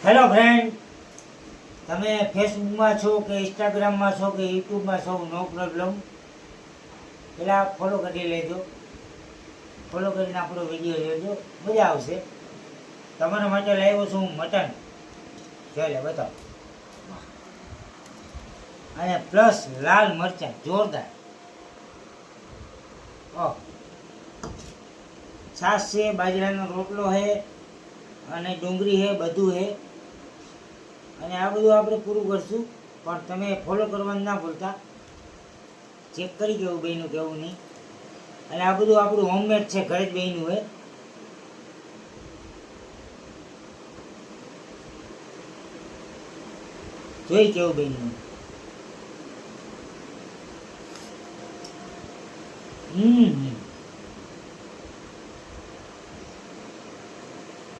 Hello friend, તમે ફેસબુકમાં છો કે ઇન્સ્ટાગ્રામમાં છો કે યુટ્યુબમાં છો, નો પ્રોબ્લેમ. પહેલાં ફોલો કરી લેજો. ફોલો કરીને આપણો વિડીયો લેજો, મજા આવશે. તમારા માટે લાવ્યો છું હું મટન. ચાલે બતાવો. અને પ્લસ લાલ મરચાં જોરદાર. છાશ છે, બાજરાનો રોટલો છે અને ડુંગળી છે, બધું છે. અને આ બધું આપણે પૂરું કરશું, પણ તમે ફોલો કરવાનું ના ભૂલતા. ચેક કરી કેવું બન્યું કેવું નહીં. અને આ બધું આપણું હોમમેડ છે, ઘરે જ બન્યું છે. જોઈ કેવું બન્યું. હમ